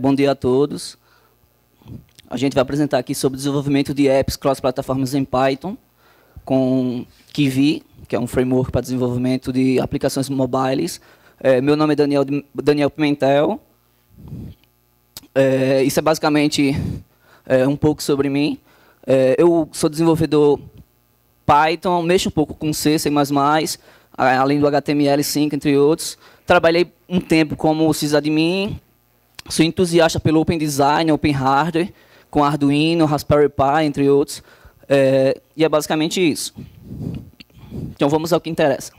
Bom dia a todos. A gente vai apresentar aqui sobre o desenvolvimento de apps cross-plataformas em Python com Kivy, que é um framework para desenvolvimento de aplicações mobiles. Meu nome é Daniel Pimentel. Isso é basicamente um pouco sobre mim. Eu sou desenvolvedor Python, mexo um pouco com C, C++, além do HTML5, entre outros. Trabalhei um tempo como sysadmin. Sou entusiasta pelo Open Design, Open Hardware, com Arduino, Raspberry Pi, entre outros. E é basicamente isso. Então, vamos ao que interessa.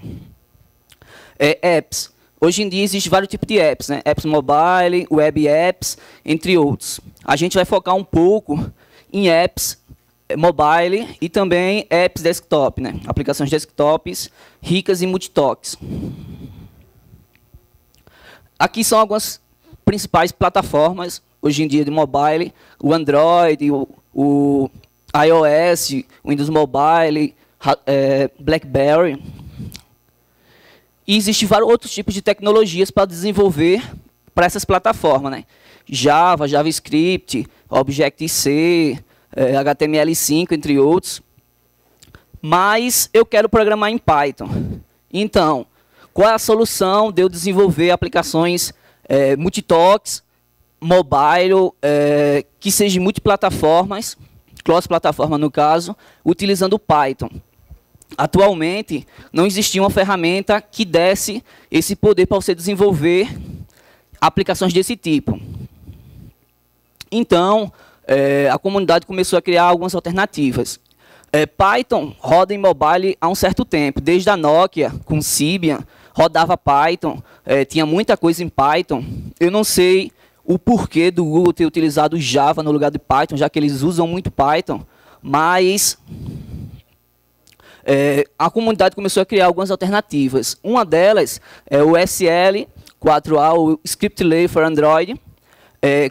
Apps. Hoje em dia, existem vários tipos de apps, né? Apps mobile, web apps, entre outros. A gente vai focar um pouco em apps mobile e também apps desktop, né? Aplicações desktops ricas em multitoques. Aqui são algumas principais plataformas hoje em dia de mobile: o Android, o iOS, o Windows Mobile, BlackBerry. E existem vários outros tipos de tecnologias para desenvolver para essas plataformas, né? Java, JavaScript, Objective-C, HTML5, entre outros. Mas eu quero programar em Python. Então, qual é a solução de eu desenvolver aplicações multitoques, mobile, que sejam multiplataformas, cross-plataforma no caso, utilizando o Python? Atualmente, não existia uma ferramenta que desse esse poder para você desenvolver aplicações desse tipo. Então, a comunidade começou a criar algumas alternativas. Python roda em mobile há um certo tempo, desde a Nokia, com Symbian, rodava Python, tinha muita coisa em Python. Eu não sei o porquê do Google ter utilizado Java no lugar de Python, já que eles usam muito Python, mas a comunidade começou a criar algumas alternativas. Uma delas é o SL4A, o Script Layer for Android.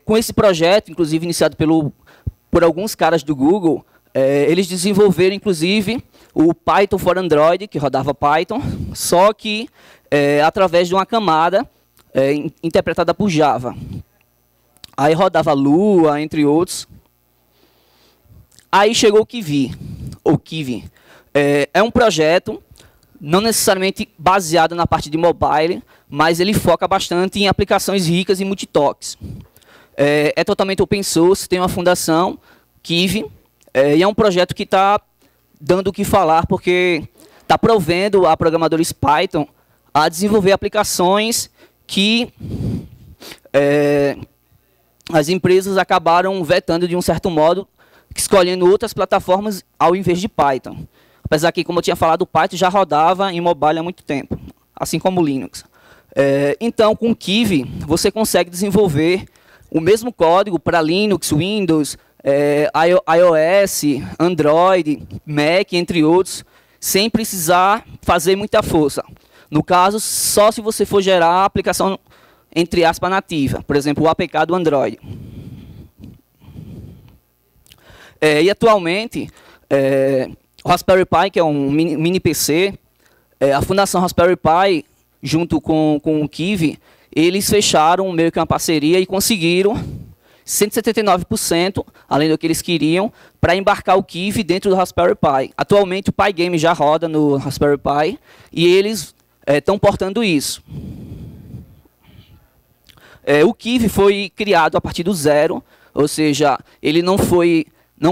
Com esse projeto, inclusive iniciado por alguns caras do Google, eles desenvolveram, inclusive, o Python for Android, que rodava Python, só que através de uma camada interpretada por Java. Aí rodava Lua, entre outros. Aí chegou o Kivy, ou Kivy. É um projeto não necessariamente baseado na parte de mobile, mas ele foca bastante em aplicações ricas e multitoques. É totalmente open source, tem uma fundação, Kivy, e é um projeto que está dando o que falar, porque está provendo a programadores Python a desenvolver aplicações que as empresas acabaram vetando de um certo modo, escolhendo outras plataformas ao invés de Python. Apesar que, como eu tinha falado, o Python já rodava em mobile há muito tempo, assim como o Linux. Então, com o Kivy, você consegue desenvolver o mesmo código para Linux, Windows, iOS, Android, Mac, entre outros, sem precisar fazer muita força. No caso, só se você for gerar a aplicação, entre aspas, nativa. Por exemplo, o APK do Android. E atualmente, o Raspberry Pi, que é um mini PC, a Fundação Raspberry Pi, junto com o Kivy, eles fecharam meio que uma parceria e conseguiram 179%, além do que eles queriam, para embarcar o Kivy dentro do Raspberry Pi. Atualmente, o Pygame já roda no Raspberry Pi e eles estão portando isso. O Kivy foi criado a partir do zero, ou seja, ele não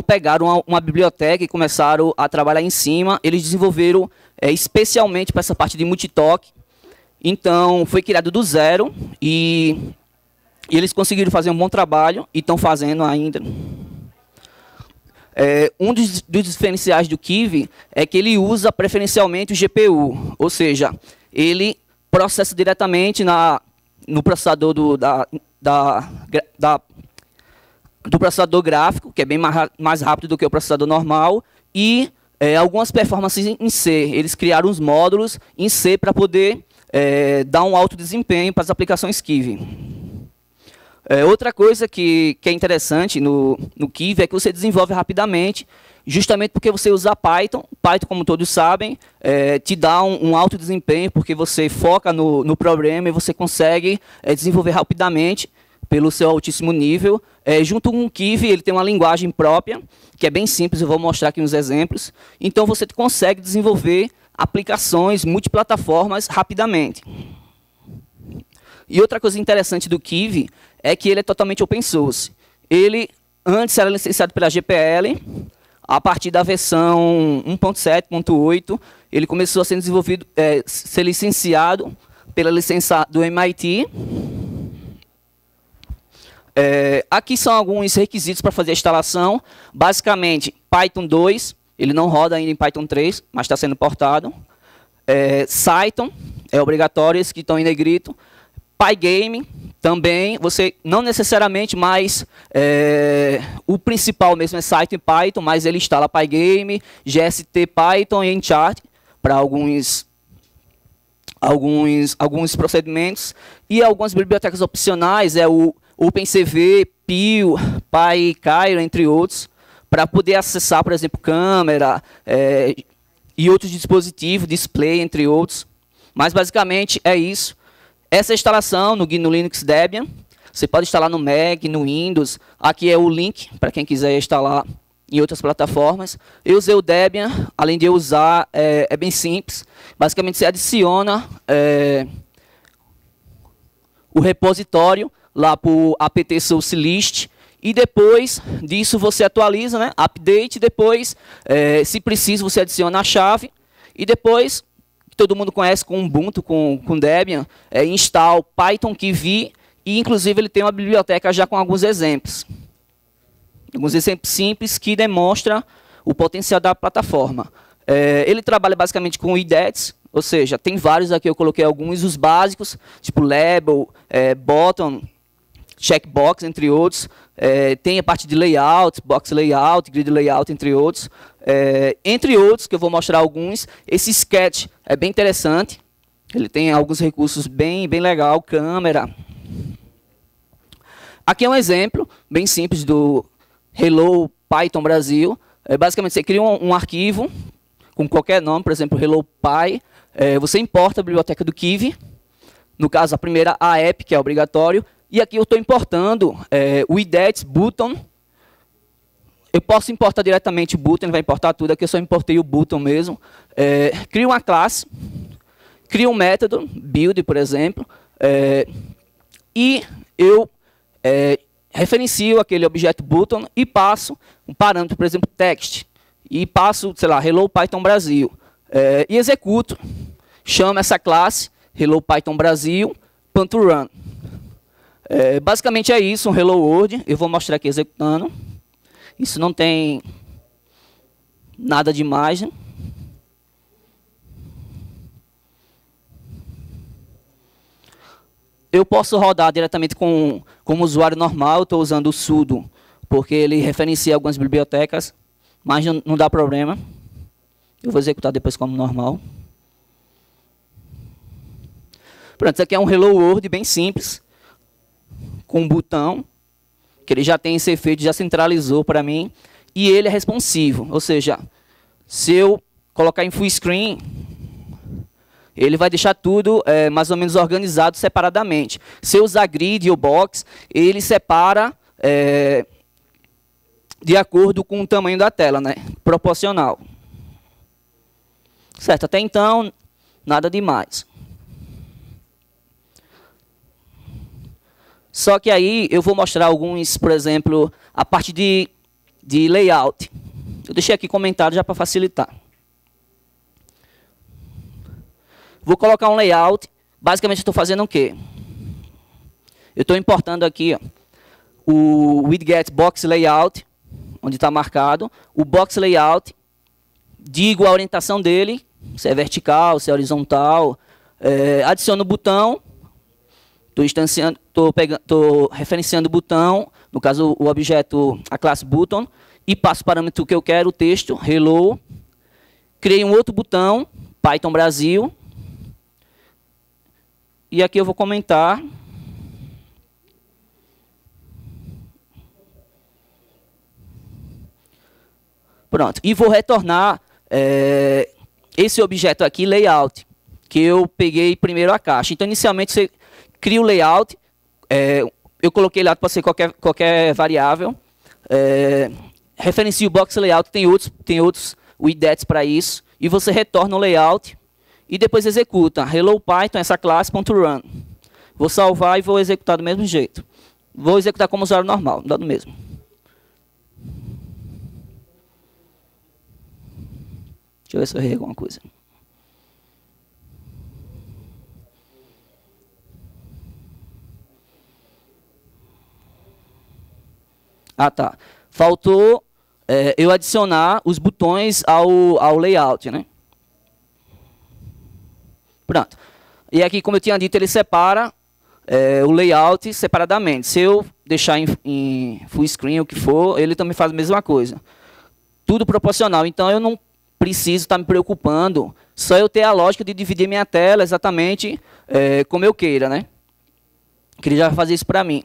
pegaram uma biblioteca e começaram a trabalhar em cima, eles desenvolveram especialmente para essa parte de multitoque. Então, foi criado do zero e eles conseguiram fazer um bom trabalho e estão fazendo ainda. Um dos diferenciais do Kivy é que ele usa preferencialmente o GPU, ou seja, ele processa diretamente no processador do processador gráfico, que é bem mais rápido do que o processador normal, e algumas performances em C. Eles criaram os módulos em C para poder dar um alto desempenho para as aplicações Kivy. Outra coisa que é interessante no Kivy é que você desenvolve rapidamente, justamente porque você usa Python. Python, como todos sabem, te dá um alto desempenho, porque você foca no problema e você consegue desenvolver rapidamente, pelo seu altíssimo nível. Junto com o Kivy, ele tem uma linguagem própria, que é bem simples, eu vou mostrar aqui uns exemplos. Então, você consegue desenvolver aplicações multiplataformas rapidamente. E outra coisa interessante do Kivy é que ele é totalmente open source. Ele, antes, era licenciado pela GPL. A partir da versão 1.7.8, ele começou a ser desenvolvido, ser licenciado pela licença do MIT. Aqui são alguns requisitos para fazer a instalação. Basicamente, Python 2, ele não roda ainda em Python 3, mas está sendo portado. Cython, é obrigatório, esse que estão em negrito. Pygame, também, você não necessariamente, mas o principal mesmo é Cython e Python, mas ele instala Pygame, GST Python e Enchart para alguns procedimentos. E algumas bibliotecas opcionais, o OpenCV, Pio, PyCairo, entre outros, para poder acessar, por exemplo, câmera e outros dispositivos, display, entre outros. Mas, basicamente, é isso. Essa instalação no Linux Debian, você pode instalar no Mac, no Windows. Aqui é o link para quem quiser instalar em outras plataformas. Eu usei o Debian, além de eu usar, é bem simples. Basicamente, você adiciona o repositório lá para o apt source list, e depois disso você atualiza, né? Update, depois, se preciso, você adiciona a chave, e depois, que todo mundo conhece com Ubuntu, com Debian, instala Python Kivy, e inclusive ele tem uma biblioteca já com alguns exemplos. Alguns exemplos simples que demonstram o potencial da plataforma. Ele trabalha basicamente com IDETs, ou seja, tem vários aqui, eu coloquei alguns, os básicos, tipo label, button, checkbox, entre outros. Tem a parte de layout, box layout, grid layout, entre outros. Entre outros, que eu vou mostrar alguns. Esse sketch é bem interessante. Ele tem alguns recursos bem legal, câmera. Aqui é um exemplo bem simples do Hello Python Brasil. Basicamente, você cria um arquivo com qualquer nome, por exemplo, Hello Py. Você importa a biblioteca do Kivy. No caso, a primeira, a app, que é obrigatório. E aqui eu estou importando o IDETs, button. Eu posso importar diretamente o button, ele vai importar tudo. Aqui eu só importei o button mesmo. Crio uma classe, crio um método, build, por exemplo. E eu referencio aquele objeto button e passo um parâmetro, por exemplo, text. E passo, sei lá, Hello Python Brasil. E executo. Chamo essa classe, Hello Python Brasil.run. Basicamente é isso, um Hello World. Eu vou mostrar aqui executando. Isso não tem nada demais, né? Eu posso rodar diretamente como usuário normal. Estou usando o sudo, porque ele referencia algumas bibliotecas, mas não dá problema. Eu vou executar depois como normal. Pronto, isso aqui é um Hello World bem simples, com um botão, que ele já tem esse efeito, já centralizou para mim, e ele é responsivo, ou seja, se eu colocar em full screen, ele vai deixar tudo mais ou menos organizado separadamente. Se eu usar grid ou box, ele separa de acordo com o tamanho da tela, né? Proporcional. Certo, até então, nada demais. Só que aí eu vou mostrar alguns, por exemplo, a parte de layout. Eu deixei aqui comentário já para facilitar. Vou colocar um layout. Basicamente, eu estou fazendo o quê? Eu estou importando aqui o widget box layout, onde está marcado. O box layout, digo a orientação dele, se é vertical, se é horizontal. Adiciono o botão. Estou referenciando o botão, no caso o objeto, a classe button, e passo o parâmetro que eu quero, o texto, hello. Criei um outro botão, Python Brasil. E aqui eu vou comentar. Pronto, e vou retornar esse objeto aqui, layout, que eu peguei primeiro a caixa. Então, inicialmente, você cria o layout, eu coloquei lá para ser qualquer variável. Referencio o box layout, tem outros widgets para isso. E você retorna o layout e depois executa hello Python, essa classe, .run. Vou salvar e vou executar do mesmo jeito. Vou executar como usuário normal, dá do mesmo. Deixa eu ver se eu errei alguma coisa. Ah, tá. Faltou eu adicionar os botões ao layout, né? Pronto. E aqui, como eu tinha dito, ele separa o layout separadamente. Se eu deixar em full screen, o que for, ele também faz a mesma coisa. Tudo proporcional. Então, eu não preciso estar me preocupando, só eu ter a lógica de dividir minha tela exatamente como eu queira, né? Que ele já vai fazer isso para mim.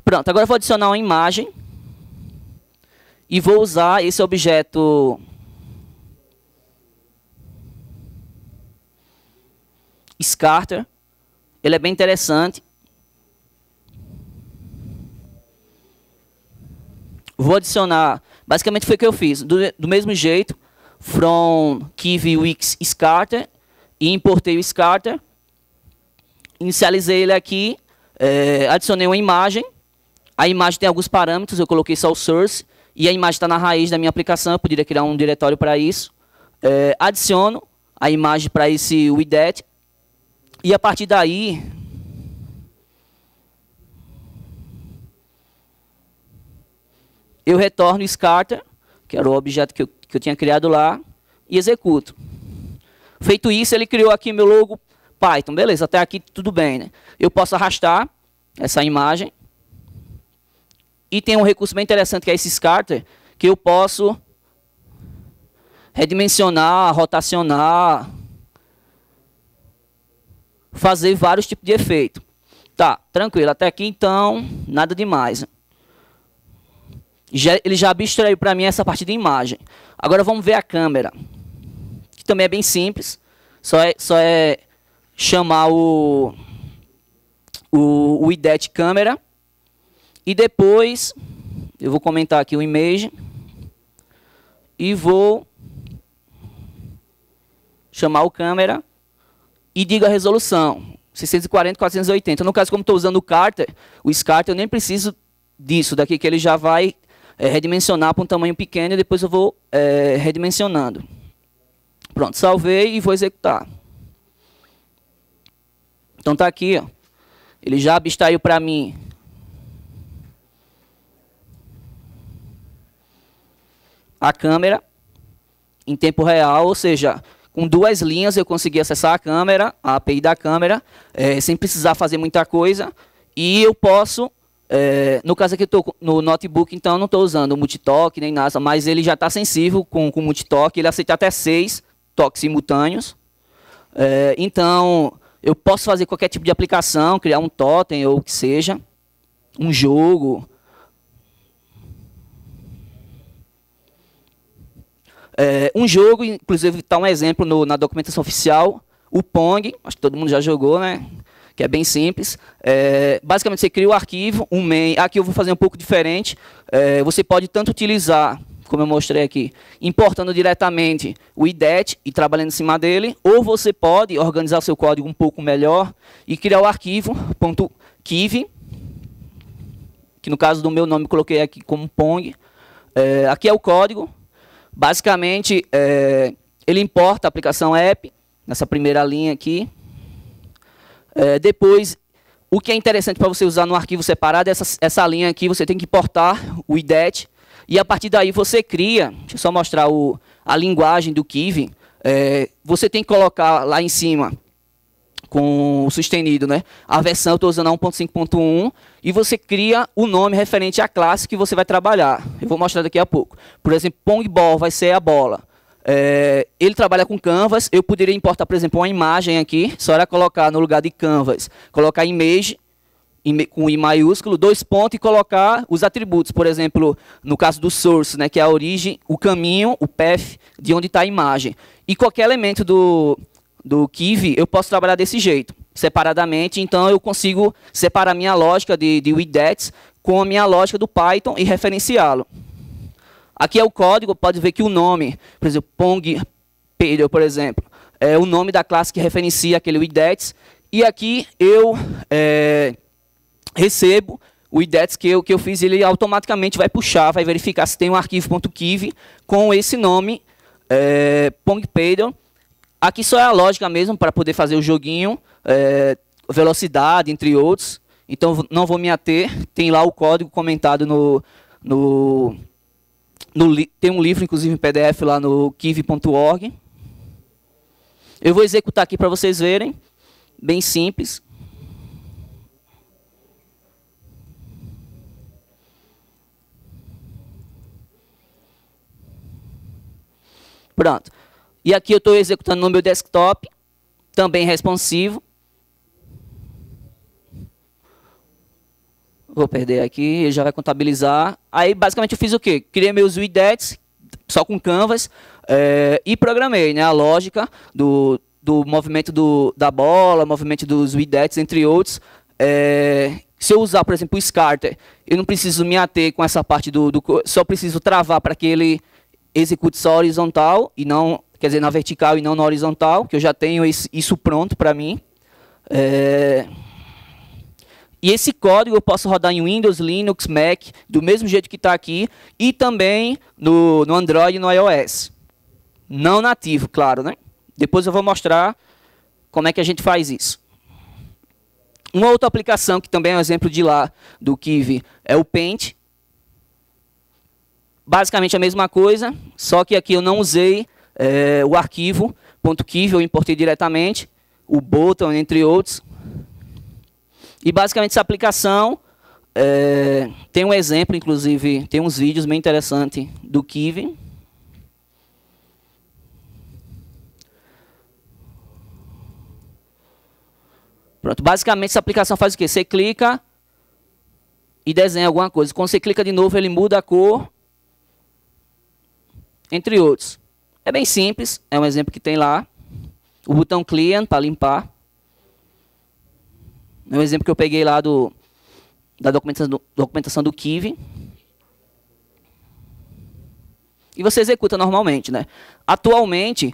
Pronto, agora eu vou adicionar uma imagem e vou usar esse objeto Scatter. Ele é bem interessante. Vou adicionar, basicamente foi o que eu fiz, do mesmo jeito, from Kivy Wix Scatter, e importei o Scatter, inicializei ele aqui, adicionei uma imagem. A imagem tem alguns parâmetros, eu coloquei só o source, e a imagem está na raiz da minha aplicação, eu poderia criar um diretório para isso. Adiciono a imagem para esse widget, e a partir daí, eu retorno o Scatter, que era o objeto que eu tinha criado lá, e executo. Feito isso, ele criou aqui meu logo Python. Beleza, até aqui tudo bem, né? Eu posso arrastar essa imagem. E tem um recurso bem interessante que é esse Scatter, que eu posso redimensionar, rotacionar, fazer vários tipos de efeito. Tá, tranquilo. Até aqui, então, nada demais. Ele já abstraiu para mim essa parte de imagem. Agora vamos ver a câmera, que também é bem simples. Só é chamar o widget câmera. E depois, eu vou comentar aqui o image. E vou chamar o câmera. E digo a resolução, 640 x 480. No caso, como estou usando o Scatter, eu nem preciso disso daqui, que ele já vai redimensionar para um tamanho pequeno. E depois eu vou redimensionando. Pronto, salvei e vou executar. Então está aqui, ó. Ele já abstraiu para mim a câmera em tempo real, ou seja, com 2 linhas eu consegui acessar a câmera, a API da câmera, sem precisar fazer muita coisa. E eu posso, no caso aqui eu estou no notebook, então eu não estou usando o multitoque nem nada, mas ele já está sensível com o multitoque, ele aceita até 6 toques simultâneos. Então, eu posso fazer qualquer tipo de aplicação, criar um totem ou o que seja, um jogo. Um jogo, inclusive está um exemplo na documentação oficial, o Pong, acho que todo mundo já jogou, né? Que é bem simples. Basicamente você cria o arquivo, um main. Aqui eu vou fazer um pouco diferente. Você pode tanto utilizar, como eu mostrei aqui, importando diretamente o IDET e trabalhando em cima dele, ou você pode organizar o seu código um pouco melhor e criar o arquivo .kiv, que no caso do meu nome eu coloquei aqui como Pong. Aqui é o código. Basicamente, ele importa a aplicação app, nessa primeira linha aqui. Depois, o que é interessante para você usar no arquivo separado, essa linha aqui, você tem que importar o IDET, e a partir daí você cria, deixa eu só mostrar a linguagem do Kivy, você tem que colocar lá em cima, com o sustenido, né? A versão eu estou usando a 1.5.1 e você cria o nome referente à classe que você vai trabalhar. Eu vou mostrar daqui a pouco. Por exemplo, Pongball vai ser a bola. Ele trabalha com canvas. Eu poderia importar, por exemplo, uma imagem aqui. Só era colocar no lugar de canvas, colocar image com I maiúsculo, 2 pontos e colocar os atributos. Por exemplo, no caso do source, né, que é a origem, o caminho, o path, de onde está a imagem. E qualquer elemento do Kivy, eu posso trabalhar desse jeito. separadamente, então eu consigo separar minha lógica de widgets com a minha lógica do Python e referenciá-lo. Aqui é o código, pode ver que o nome, por exemplo, PongPaddle, por exemplo, é o nome da classe que referencia aquele widgets, e aqui eu recebo o widgets que eu fiz, ele automaticamente vai puxar, vai verificar se tem um arquivo .kiv com esse nome, PongPaddle. Aqui só é a lógica mesmo para poder fazer o joguinho, velocidade, entre outros. Então, não vou me ater. Tem lá o código comentado tem um livro, inclusive, em PDF lá no kiv.org. Eu vou executar aqui para vocês verem. Bem simples. Pronto. E aqui eu estou executando no meu desktop, também responsivo. Vou perder aqui, ele já vai contabilizar. Aí, basicamente, eu fiz o quê? Criei meus widgets, só com Canvas, e programei, né, a lógica do movimento da bola, movimento dos widgets, entre outros. Se eu usar, por exemplo, o Scatter, eu não preciso me ater com essa parte só preciso travar para que ele execute só horizontal, e não, quer dizer, na vertical e não na horizontal, que eu já tenho isso pronto para mim. E esse código eu posso rodar em Windows, Linux, Mac, do mesmo jeito que está aqui, e também no Android e no iOS. Não nativo, claro, né? Depois eu vou mostrar como é que a gente faz isso. Uma outra aplicação, que também é um exemplo de lá, do Kiwi, é o Paint. Basicamente a mesma coisa, só que aqui eu não usei o arquivo .kiwi, eu importei diretamente, o button, entre outros. E basicamente essa aplicação tem um exemplo, inclusive, tem uns vídeos bem interessantes do Kiwi. Pronto, basicamente essa aplicação faz o quê? Você clica e desenha alguma coisa. Quando você clica de novo, ele muda a cor, entre outros. É bem simples, é um exemplo que tem lá. O botão Clean para limpar. É um exemplo que eu peguei lá da documentação do Kiwi. E você executa normalmente, né? Atualmente,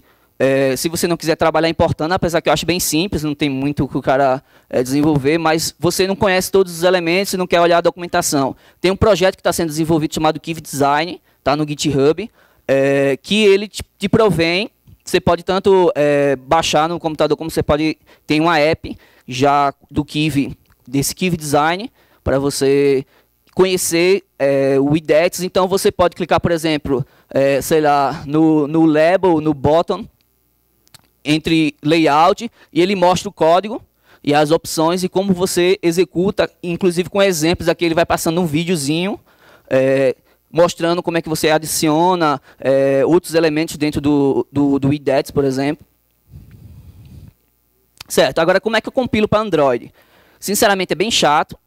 se você não quiser trabalhar importando, apesar que eu acho bem simples, não tem muito que o cara desenvolver, mas você não conhece todos os elementos e não quer olhar a documentação. Tem um projeto que está sendo desenvolvido chamado Kiwi Design, está no GitHub, que ele te provém. Você pode tanto baixar no computador, como você pode ter uma app já do Kiwi, desse Kiwi Design, para você conhecer o widgets. Então, você pode clicar, por exemplo, sei lá, no label, no bottom, entre layout, e ele mostra o código e as opções e como você executa, inclusive com exemplos. Aqui ele vai passando um videozinho, mostrando como é que você adiciona outros elementos dentro do widgets, por exemplo. Certo, agora como é que eu compilo para Android? Sinceramente é bem chato.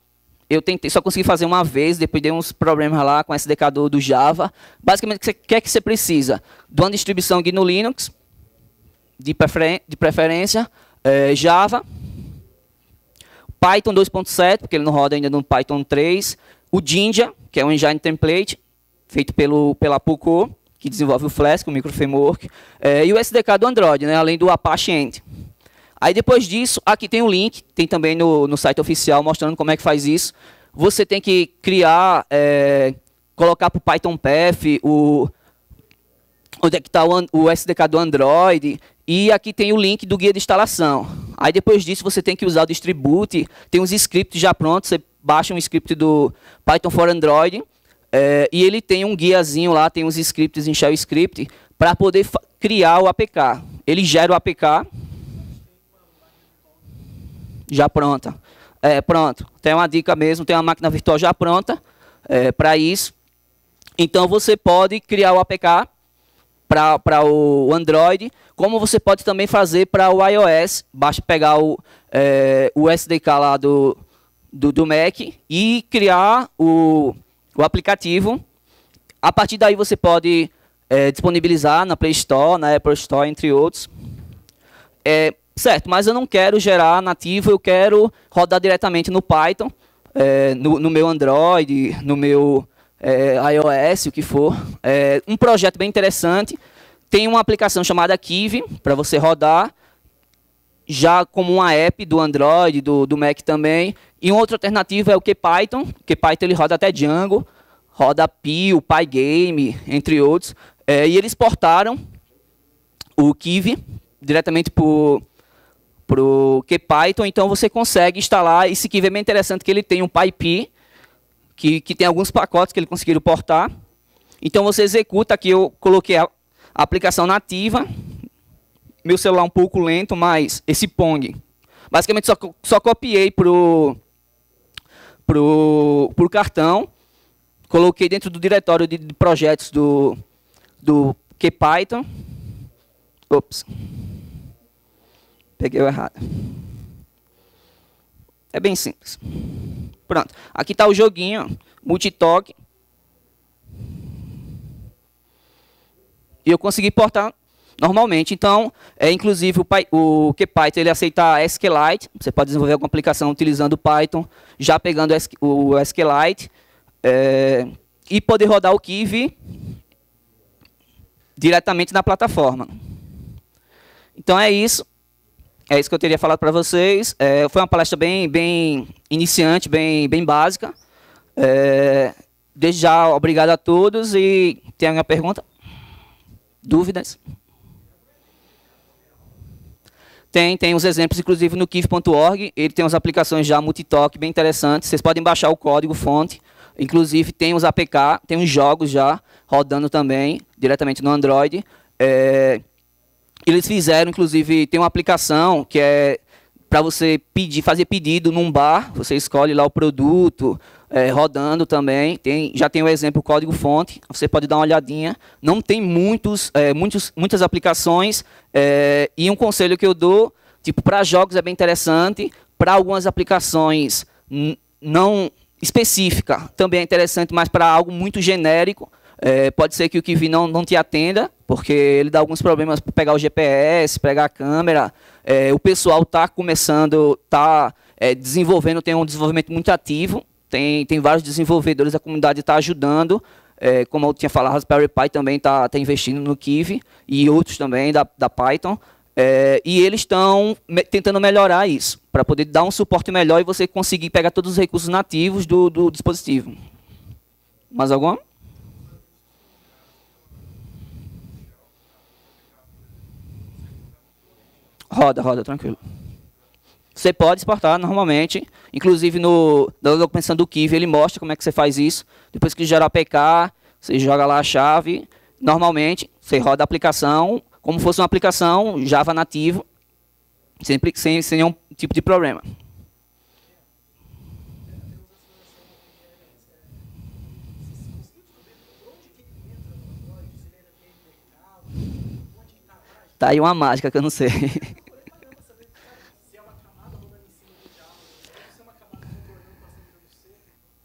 Eu tentei, só consegui fazer uma vez, depois dei uns problemas lá com o SDK do Java. Basicamente, o que é que você precisa? De uma distribuição GNU Linux, de preferência, Java, Python 2.7, porque ele não roda ainda no Python 3, o Jinja, que é um engine template, feito pela Poco, que desenvolve o Flask, o microframework, e o SDK do Android, né, além do Apache End. Aí depois disso, aqui tem um link, tem também no site oficial mostrando como é que faz isso. Você tem que criar, colocar para o Python Path, onde é que está o SDK do Android, e aqui tem o link do guia de instalação. Aí depois disso você tem que usar o distribute, tem uns scripts já prontos, você baixa um script do Python for Android, e ele tem um guiazinho lá, tem uns scripts em Shell Script, para poder criar o APK. Ele gera o APK, já pronta. Pronto, tem uma dica mesmo, tem uma máquina virtual já pronta para isso. Então você pode criar o APK para o Android, como você pode também fazer para o iOS. Basta pegar o SDK lá do Mac e criar o aplicativo. A partir daí você pode disponibilizar na Play Store, na Apple Store, entre outros. Certo, mas eu não quero gerar nativo, eu quero rodar diretamente no Python, no meu Android, no meu iOS, o que for. Um projeto bem interessante. Tem uma aplicação chamada Kivy para você rodar, já como uma app do Android, do Mac também. E uma outra alternativa é o QPython. O QPython ele roda até Django, roda Pio, Pygame, entre outros. E eles portaram o Kivy diretamente para o QPython, então você consegue instalar. Esse Kivy é bem interessante, que ele tem um PyPy, que tem alguns pacotes que eles conseguiram portar. Então você executa, aqui eu coloquei a aplicação nativa, meu celular um pouco lento, mas esse Pong, basicamente só copiei pro cartão, coloquei dentro do diretório de projetos do QPython. Ops. Peguei o errado. É bem simples. Pronto. Aqui está o joguinho, Multitalk. E eu consegui portar normalmente. Então, inclusive, o QPython ele aceita SQLite. Você pode desenvolver alguma aplicação utilizando o Python, já pegando o SQLite. E poder rodar o Kivy diretamente na plataforma. Então, é isso. É isso que eu teria falado para vocês. Foi uma palestra bem iniciante, bem básica. Desde já, obrigado a todos. E tem alguma pergunta? Dúvidas? Tem os exemplos, inclusive, no kivy.org. Ele tem umas aplicações já multitalk bem interessantes. Vocês podem baixar o código fonte. Inclusive, tem os APK, tem uns jogos já rodando também, diretamente no Android. Eles fizeram, inclusive, tem uma aplicação que é para você fazer pedido num bar. Você escolhe lá o produto, rodando também. Já tem o exemplo, o código-fonte. Você pode dar uma olhadinha. Não tem muitas aplicações. E um conselho que eu dou, tipo, para jogos é bem interessante. Para algumas aplicações não específica, também é interessante, mas para algo muito genérico. Pode ser que o Kivy não te atenda, porque ele dá alguns problemas para pegar o GPS, pegar a câmera. O pessoal está começando, está desenvolvendo, tem um desenvolvimento muito ativo. Tem vários desenvolvedores, a comunidade está ajudando. Como eu tinha falado, a Raspberry Pi também está investindo no Kivy, e outros também da Python. E eles estão tentando melhorar isso, para poder dar um suporte melhor e você conseguir pegar todos os recursos nativos do dispositivo. Mais alguma? Roda, tranquilo. Você pode exportar normalmente, inclusive na documentação do Kivy ele mostra como é que você faz isso. Depois que gerar APK, você joga lá a chave. Normalmente, você roda a aplicação como fosse uma aplicação Java nativo, sem nenhum tipo de problema. Tá aí uma mágica que eu não sei.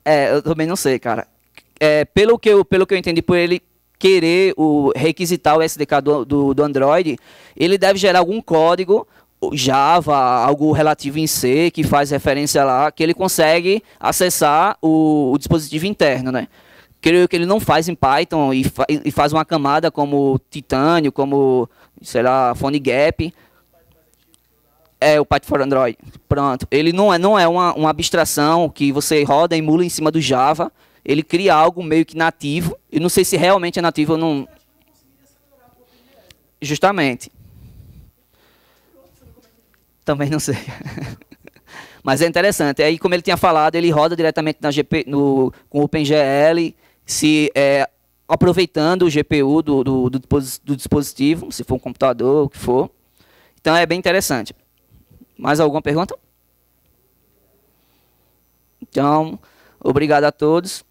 Eu também não sei, cara. Pelo que eu entendi, por ele querer requisitar o SDK do Android, ele deve gerar algum código Java, algo relativo em C, que faz referência lá, que ele consegue acessar o dispositivo interno, né? Creio que ele não faz em Python e faz uma camada como Titânio, como, sei lá, PhoneGap. O Python for Android. Pronto. Ele não é uma abstração que você roda e emula em cima do Java. Ele cria algo meio que nativo. Eu não sei se realmente é nativo ou não. Justamente. Também não sei. Mas é interessante. Aí, como ele tinha falado, ele roda diretamente com o OpenGL, aproveitando o GPU do dispositivo, se for um computador, o que for. Então, é bem interessante. Mais alguma pergunta? Então, obrigado a todos.